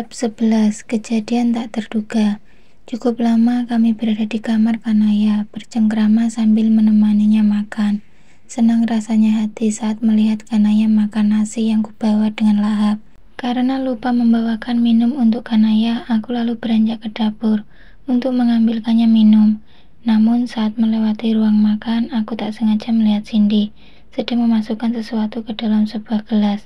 Bab 11. Kejadian tak terduga. Cukup lama kami berada di kamar Kanaya, bercengkrama sambil menemaninya makan. Senang rasanya hati saat melihat Kanaya makan nasi yang kubawa dengan lahap. Karena lupa membawakan minum untuk Kanaya, aku lalu beranjak ke dapur untuk mengambilkannya minum. Namun saat melewati ruang makan, aku tak sengaja melihat Cindy sedang memasukkan sesuatu ke dalam sebuah gelas.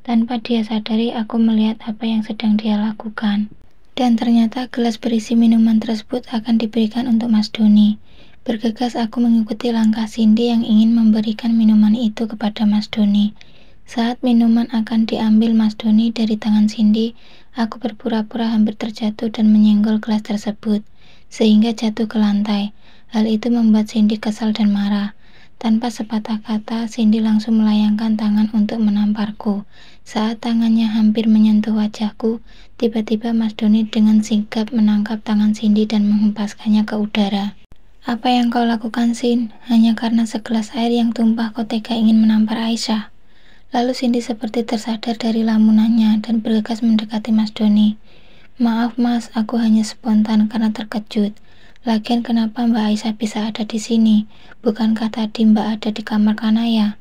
Tanpa dia sadari, aku melihat apa yang sedang dia lakukan. Dan ternyata gelas berisi minuman tersebut akan diberikan untuk Mas Doni. Bergegas aku mengikuti langkah Cindy yang ingin memberikan minuman itu kepada Mas Doni. Saat minuman akan diambil Mas Doni dari tangan Cindy, aku berpura-pura hampir terjatuh dan menyenggol gelas tersebut, sehingga jatuh ke lantai. Hal itu membuat Cindy kesal dan marah. Tanpa sepatah kata, Cindy langsung melayangkan tangan untuk menamparku. Saat tangannya hampir menyentuh wajahku, tiba-tiba Mas Doni dengan sigap menangkap tangan Cindy dan menghempaskannya ke udara. "Apa yang kau lakukan, Sin? Hanya karena segelas air yang tumpah kau tega ingin menampar Aisyah?" Lalu Cindy seperti tersadar dari lamunannya dan bergegas mendekati Mas Doni. "Maaf Mas, aku hanya spontan karena terkejut. Lagian kenapa Mbak Aisyah bisa ada di sini? Bukankah tadi Mbak ada di kamar Kanaya?"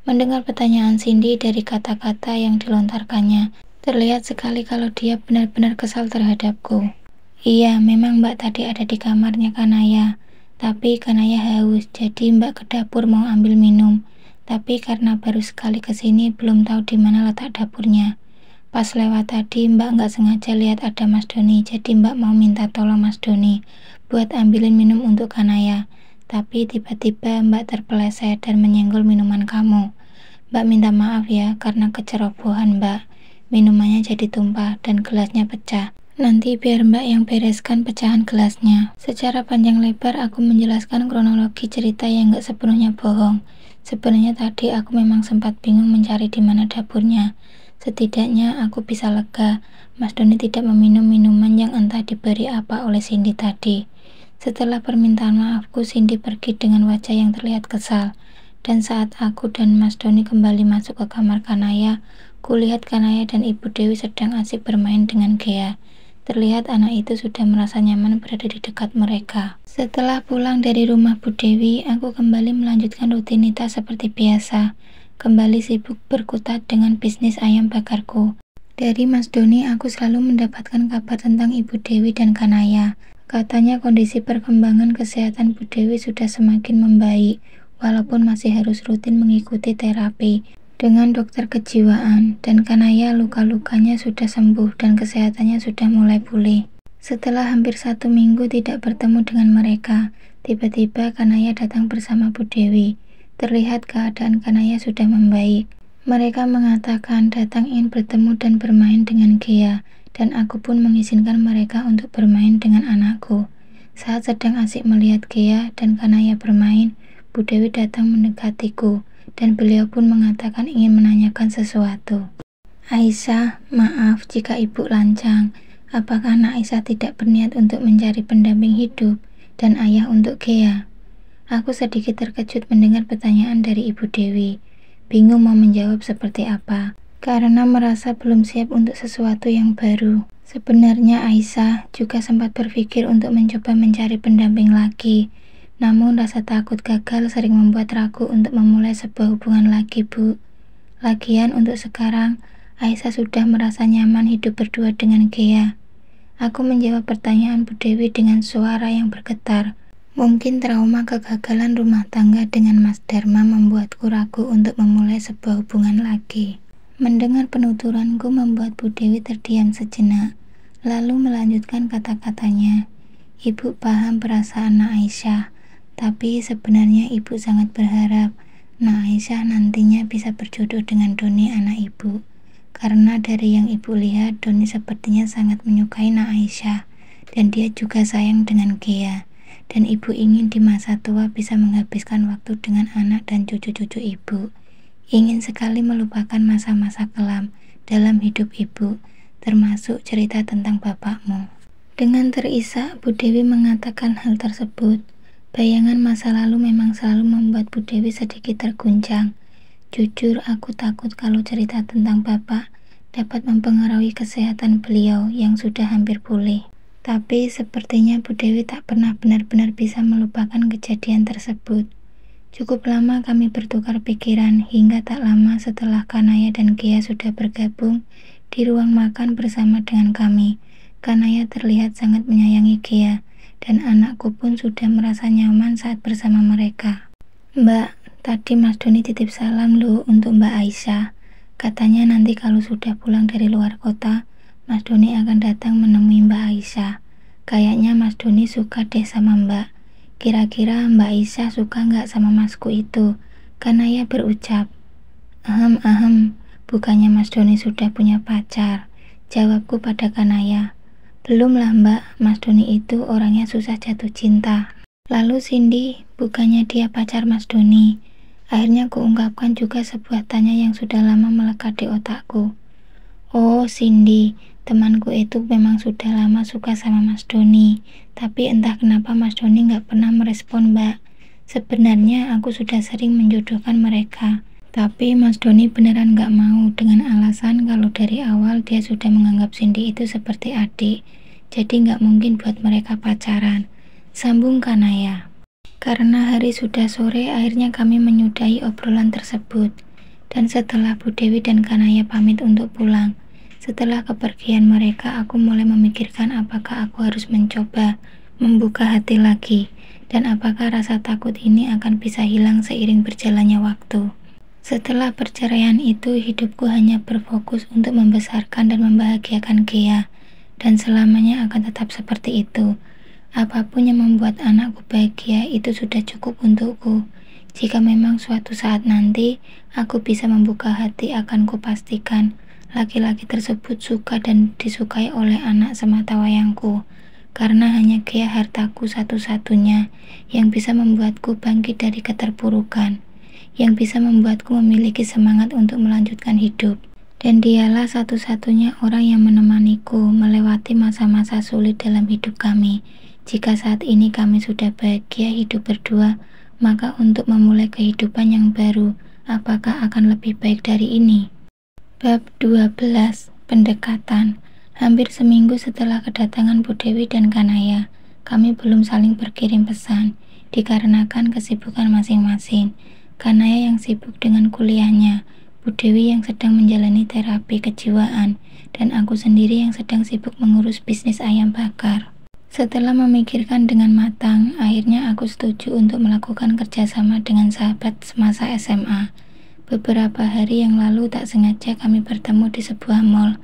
Mendengar pertanyaan Cindy dari kata-kata yang dilontarkannya, terlihat sekali kalau dia benar-benar kesal terhadapku. "Iya, memang Mbak tadi ada di kamarnya Kanaya. Tapi Kanaya haus, jadi Mbak ke dapur mau ambil minum. Tapi karena baru sekali ke sini, belum tahu di mana letak dapurnya. Pas lewat tadi, Mbak nggak sengaja lihat ada Mas Doni, jadi Mbak mau minta tolong Mas Doni buat ambilin minum untuk Kanaya. Tapi tiba-tiba Mbak terpeleset dan menyenggol minuman kamu. Mbak minta maaf ya, karena kecerobohan Mbak. Minumannya jadi tumpah dan gelasnya pecah. Nanti biar Mbak yang bereskan pecahan gelasnya." Secara panjang lebar aku menjelaskan kronologi cerita yang nggak sepenuhnya bohong. Sebenarnya tadi aku memang sempat bingung mencari di mana dapurnya. Setidaknya aku bisa lega, Mas Doni tidak meminum minuman yang entah diberi apa oleh Cindy tadi. Setelah permintaan maafku, Cindy pergi dengan wajah yang terlihat kesal. Dan saat aku dan Mas Doni kembali masuk ke kamar Kanaya, kulihat Kanaya dan Ibu Dewi sedang asik bermain dengan Gea. Terlihat anak itu sudah merasa nyaman berada di dekat mereka. Setelah pulang dari rumah Bu Dewi, aku kembali melanjutkan rutinitas seperti biasa. Kembali sibuk berkutat dengan bisnis ayam bakarku. Dari Mas Doni, aku selalu mendapatkan kabar tentang Ibu Dewi dan Kanaya. Katanya kondisi perkembangan kesehatan Bu Dewi sudah semakin membaik, walaupun masih harus rutin mengikuti terapi dengan dokter kejiwaan, dan Kanaya luka-lukanya sudah sembuh dan kesehatannya sudah mulai pulih. Setelah hampir 1 minggu tidak bertemu dengan mereka, tiba-tiba Kanaya datang bersama Bu Dewi. Terlihat keadaan Kanaya sudah membaik. Mereka mengatakan datang ingin bertemu dan bermain dengan Gea, dan aku pun mengizinkan mereka untuk bermain dengan anakku. Saat sedang asik melihat Gea dan Kanaya bermain, Bu Dewi datang mendekatiku, dan beliau pun mengatakan ingin menanyakan sesuatu. "Aisyah, maaf jika Ibu lancang. Apakah anak Aisyah tidak berniat untuk mencari pendamping hidup dan ayah untuk Gea?" Aku sedikit terkejut mendengar pertanyaan dari Ibu Dewi. Bingung mau menjawab seperti apa, karena merasa belum siap untuk sesuatu yang baru. Sebenarnya Aisyah juga sempat berpikir untuk mencoba mencari pendamping lagi. Namun rasa takut gagal sering membuat ragu untuk memulai sebuah hubungan lagi, Bu. Lagian untuk sekarang, Aisyah sudah merasa nyaman hidup berdua dengan Gea. Aku menjawab pertanyaan Bu Dewi dengan suara yang bergetar. Mungkin trauma kegagalan rumah tangga dengan Mas Dharma membuatku ragu untuk memulai sebuah hubungan lagi. Mendengar penuturanku membuat Bu Dewi terdiam sejenak, lalu melanjutkan kata-katanya. "Ibu paham perasaan Nak Aisyah. Tapi sebenarnya Ibu sangat berharap Nak Aisyah nantinya bisa berjodoh dengan Doni anak Ibu. Karena dari yang Ibu lihat, Doni sepertinya sangat menyukai Nak Aisyah, dan dia juga sayang dengan Gea. Dan Ibu ingin di masa tua bisa menghabiskan waktu dengan anak dan cucu-cucu Ibu. Ingin sekali melupakan masa-masa kelam dalam hidup Ibu, termasuk cerita tentang bapakmu." Dengan terisak, Bu Dewi mengatakan hal tersebut. Bayangan masa lalu memang selalu membuat Bu Dewi sedikit terguncang. Jujur, aku takut kalau cerita tentang bapak dapat mempengaruhi kesehatan beliau yang sudah hampir pulih. Tapi sepertinya Bu Dewi tak pernah benar-benar bisa melupakan kejadian tersebut. Cukup lama kami bertukar pikiran hingga tak lama setelah Kanaya dan Gia sudah bergabung di ruang makan bersama dengan kami. Kanaya terlihat sangat menyayangi Gia, dan anakku pun sudah merasa nyaman saat bersama mereka. Mbak, tadi Mas Doni titip salam loh untuk Mbak Aisyah. Katanya nanti kalau sudah pulang dari luar kota, Mas Doni akan datang menemui Mbak Aisyah. Kayaknya Mas Doni suka deh sama Mbak. Kira-kira Mbak Aisyah suka nggak sama masku itu? Kanaya berucap. Ahem, bukannya Mas Doni sudah punya pacar? Jawabku pada Kanaya. Belum lah Mbak, Mas Doni itu orangnya susah jatuh cinta. Lalu Cindy, bukannya dia pacar Mas Doni? Akhirnya kuungkapkan juga sebuah tanya yang sudah lama melekat di otakku. Oh Cindy, temanku itu memang sudah lama suka sama Mas Doni, tapi entah kenapa Mas Doni nggak pernah merespon Mbak. Sebenarnya aku sudah sering menjodohkan mereka, tapi Mas Doni beneran nggak mau dengan alasan kalau dari awal dia sudah menganggap Cindy itu seperti adik, jadi nggak mungkin buat mereka pacaran. Sambung Kanaya. Karena hari sudah sore, akhirnya kami menyudahi obrolan tersebut. Dan setelah Bu Dewi dan Kanaya pamit untuk pulang, setelah kepergian mereka, aku mulai memikirkan apakah aku harus mencoba membuka hati lagi, dan apakah rasa takut ini akan bisa hilang seiring berjalannya waktu. Setelah perceraian itu, hidupku hanya berfokus untuk membesarkan dan membahagiakan Gia, dan selamanya akan tetap seperti itu. Apapun yang membuat anakku bahagia itu sudah cukup untukku. Jika memang suatu saat nanti aku bisa membuka hati, akan kupastikan laki-laki tersebut suka dan disukai oleh anak semata wayangku, karena hanya Gia hartaku satu-satunya yang bisa membuatku bangkit dari keterpurukan, yang bisa membuatku memiliki semangat untuk melanjutkan hidup. Dan dialah satu-satunya orang yang menemaniku melewati masa-masa sulit dalam hidup kami. Jika saat ini kami sudah bahagia hidup berdua, maka untuk memulai kehidupan yang baru, apakah akan lebih baik dari ini? Bab 12. Pendekatan. Hampir seminggu setelah kedatangan Bu Dewi dan Kanaya, kami belum saling berkirim pesan, dikarenakan kesibukan masing-masing. Kanaya yang sibuk dengan kuliahnya, Bu Dewi yang sedang menjalani terapi kejiwaan, dan aku sendiri yang sedang sibuk mengurus bisnis ayam bakar. Setelah memikirkan dengan matang, akhirnya aku setuju untuk melakukan kerjasama dengan sahabat semasa SMA. Beberapa hari yang lalu tak sengaja kami bertemu di sebuah mall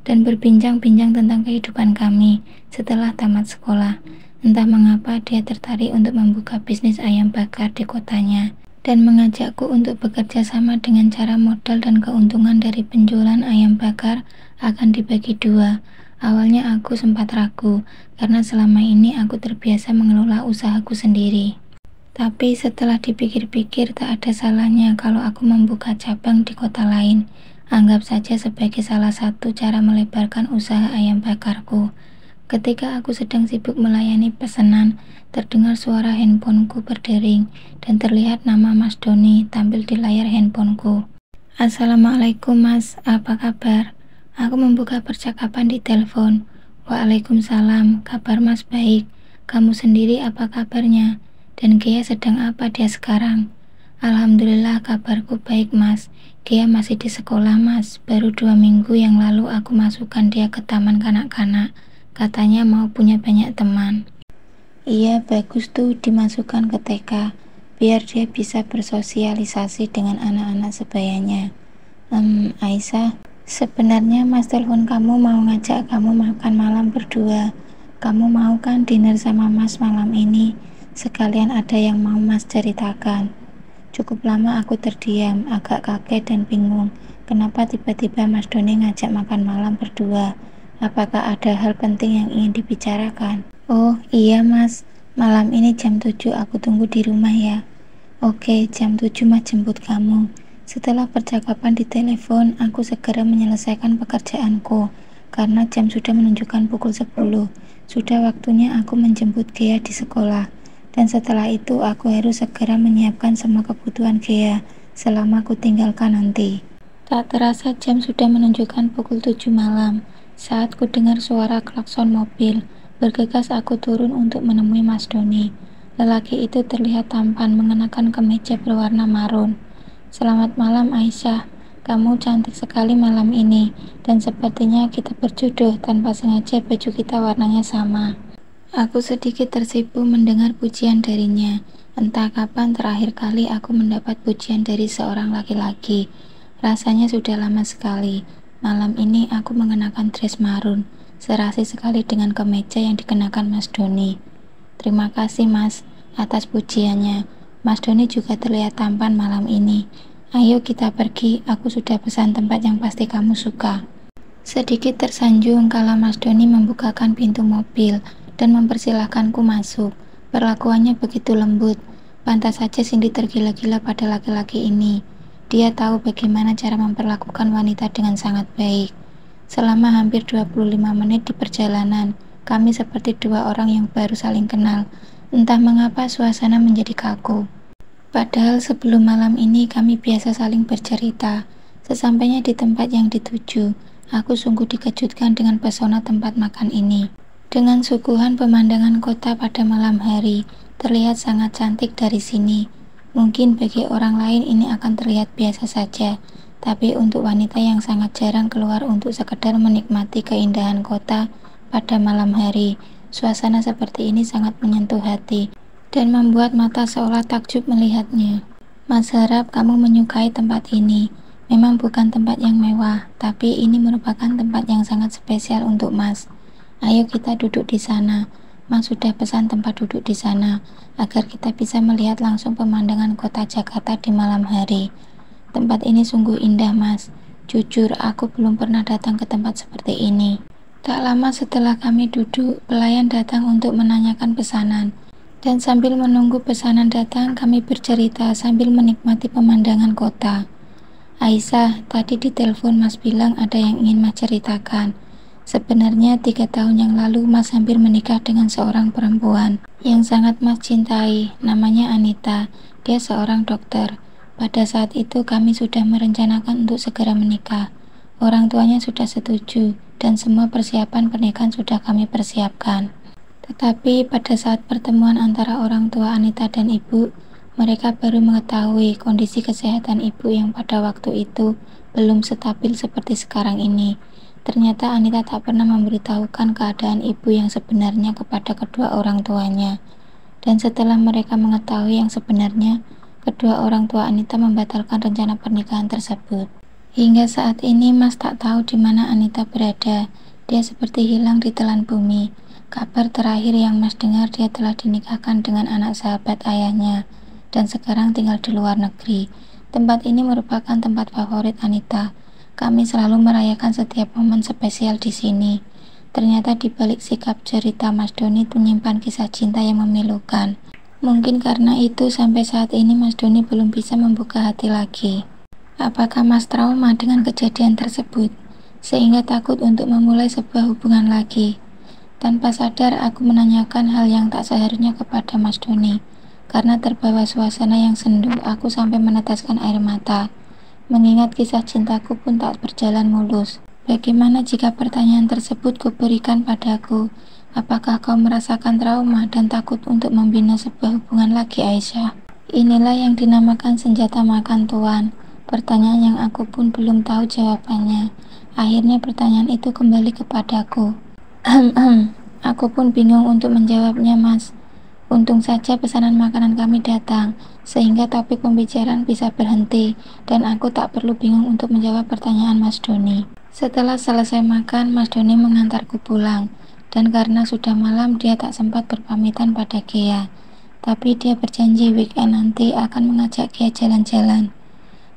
dan berbincang-bincang tentang kehidupan kami setelah tamat sekolah. Entah mengapa dia tertarik untuk membuka bisnis ayam bakar di kotanya dan mengajakku untuk bekerja sama dengan cara modal dan keuntungan dari penjualan ayam bakar akan dibagi dua. Awalnya aku sempat ragu, karena selama ini aku terbiasa mengelola usahaku sendiri. Tapi setelah dipikir-pikir, tak ada salahnya kalau aku membuka cabang di kota lain. Anggap saja sebagai salah satu cara melebarkan usaha ayam bakarku. Ketika aku sedang sibuk melayani pesanan, terdengar suara handphoneku berdering, dan terlihat nama Mas Doni tampil di layar handphoneku. Assalamualaikum Mas, apa kabar? Aku membuka percakapan di telepon. Waalaikumsalam, kabar Mas baik. Kamu sendiri apa kabarnya? Dan Gia sedang apa dia sekarang? Alhamdulillah kabarku baik Mas. Gia masih di sekolah Mas. Baru 2 minggu yang lalu aku masukkan dia ke taman kanak-kanak. Katanya mau punya banyak teman. Iya bagus tuh dimasukkan ke TK, biar dia bisa bersosialisasi dengan anak-anak sebayanya. Aisyah, sebenarnya Mas telepon kamu mau ngajak kamu makan malam berdua. Kamu mau kan dinner sama Mas malam ini? Sekalian ada yang mau Mas ceritakan. Cukup lama aku terdiam, agak kaget dan bingung. Kenapa tiba-tiba Mas Doni ngajak makan malam berdua? Apakah ada hal penting yang ingin dibicarakan? Oh iya Mas, malam ini jam 7 aku tunggu di rumah ya. Oke, jam 7 Mas jemput kamu. Setelah percakapan di telepon, aku segera menyelesaikan pekerjaanku, karena jam sudah menunjukkan pukul 10. Sudah waktunya aku menjemput Gia di sekolah, dan setelah itu aku harus segera menyiapkan semua kebutuhan Gia selama aku tinggalkan nanti. Tak terasa jam sudah menunjukkan pukul 7 malam. Saat ku dengar suara klakson mobil, bergegas aku turun untuk menemui Mas Doni. Lelaki itu terlihat tampan mengenakan kemeja berwarna marun. Selamat malam Aisyah, kamu cantik sekali malam ini, dan sepertinya kita berjodoh tanpa sengaja baju kita warnanya sama. Aku sedikit tersipu mendengar pujian darinya. Entah kapan terakhir kali aku mendapat pujian dari seorang laki-laki. Rasanya sudah lama sekali. Malam ini aku mengenakan dress marun, serasi sekali dengan kemeja yang dikenakan Mas Doni. Terima kasih Mas, atas pujiannya. Mas Doni juga terlihat tampan malam ini. Ayo kita pergi, aku sudah pesan tempat yang pasti kamu suka. Sedikit tersanjung kala Mas Doni membukakan pintu mobil dan mempersilahkanku masuk. Perlakuannya begitu lembut. Pantas saja Cindy tergila-gila pada laki-laki ini. Dia tahu bagaimana cara memperlakukan wanita dengan sangat baik. Selama hampir 25 menit di perjalanan, kami seperti dua orang yang baru saling kenal. Entah mengapa suasana menjadi kaku. Padahal sebelum malam ini kami biasa saling bercerita. Sesampainya di tempat yang dituju, aku sungguh dikejutkan dengan pesona tempat makan ini. Dengan suguhan pemandangan kota pada malam hari, terlihat sangat cantik dari sini. Mungkin bagi orang lain ini akan terlihat biasa saja, tapi untuk wanita yang sangat jarang keluar untuk sekedar menikmati keindahan kota pada malam hari, suasana seperti ini sangat menyentuh hati dan membuat mata seolah takjub melihatnya. Mas harap kamu menyukai tempat ini. Memang bukan tempat yang mewah, tapi ini merupakan tempat yang sangat spesial untuk Mas. Ayo kita duduk di sana. Mas sudah pesan tempat duduk di sana, agar kita bisa melihat langsung pemandangan kota Jakarta di malam hari. Tempat ini sungguh indah Mas. Jujur, aku belum pernah datang ke tempat seperti ini. Tak lama setelah kami duduk, pelayan datang untuk menanyakan pesanan. Dan sambil menunggu pesanan datang, kami bercerita sambil menikmati pemandangan kota. Aisyah, tadi di telepon Mas bilang ada yang ingin Mas ceritakan. Sebenarnya 3 tahun yang lalu Mas hampir menikah dengan seorang perempuan yang sangat Mas cintai, namanya Anita. Dia seorang dokter. Pada saat itu kami sudah merencanakan untuk segera menikah. Orang tuanya sudah setuju dan semua persiapan pernikahan sudah kami persiapkan. Tetapi pada saat pertemuan antara orang tua Anita dan ibu, mereka baru mengetahui kondisi kesehatan ibu yang pada waktu itu belum stabil seperti sekarang ini. Ternyata Anita tak pernah memberitahukan keadaan ibu yang sebenarnya kepada kedua orang tuanya. Dan setelah mereka mengetahui yang sebenarnya, kedua orang tua Anita membatalkan rencana pernikahan tersebut. Hingga saat ini Mas tak tahu di mana Anita berada. Dia seperti hilang di telan bumi. Kabar terakhir yang Mas dengar, dia telah dinikahkan dengan anak sahabat ayahnya dan sekarang tinggal di luar negeri. Tempat ini merupakan tempat favorit Anita. Kami selalu merayakan setiap momen spesial di sini. Ternyata di balik sikap cerita Mas Doni menyimpan kisah cinta yang memilukan. Mungkin karena itu sampai saat ini Mas Doni belum bisa membuka hati lagi. Apakah Mas trauma dengan kejadian tersebut, sehingga takut untuk memulai sebuah hubungan lagi? Tanpa sadar aku menanyakan hal yang tak seharusnya kepada Mas Doni. Karena terbawa suasana yang sendu, aku sampai meneteskan air mata. Mengingat kisah cintaku pun tak berjalan mulus. Bagaimana jika pertanyaan tersebut kuberikan padaku? Apakah kau merasakan trauma dan takut untuk membina sebuah hubungan lagi, Aisyah? Inilah yang dinamakan senjata makan tuan. Pertanyaan yang aku pun belum tahu jawabannya. Akhirnya pertanyaan itu kembali kepadaku. Aku pun bingung untuk menjawabnya, Mas. Untung saja pesanan makanan kami datang, sehingga topik pembicaraan bisa berhenti, dan aku tak perlu bingung untuk menjawab pertanyaan Mas Doni. Setelah selesai makan, Mas Doni mengantarku pulang, dan karena sudah malam dia tak sempat berpamitan pada Gea. Tapi dia berjanji weekend nanti akan mengajak Gea jalan-jalan.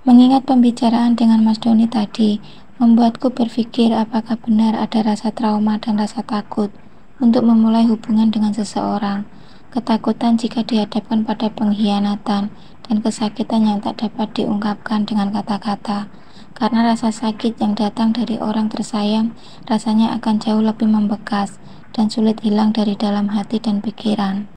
Mengingat pembicaraan dengan Mas Doni tadi, membuatku berpikir apakah benar ada rasa trauma dan rasa takut untuk memulai hubungan dengan seseorang. Ketakutan jika dihadapkan pada pengkhianatan dan kesakitan yang tak dapat diungkapkan dengan kata-kata. Karena rasa sakit yang datang dari orang tersayang rasanya akan jauh lebih membekas dan sulit hilang dari dalam hati dan pikiran.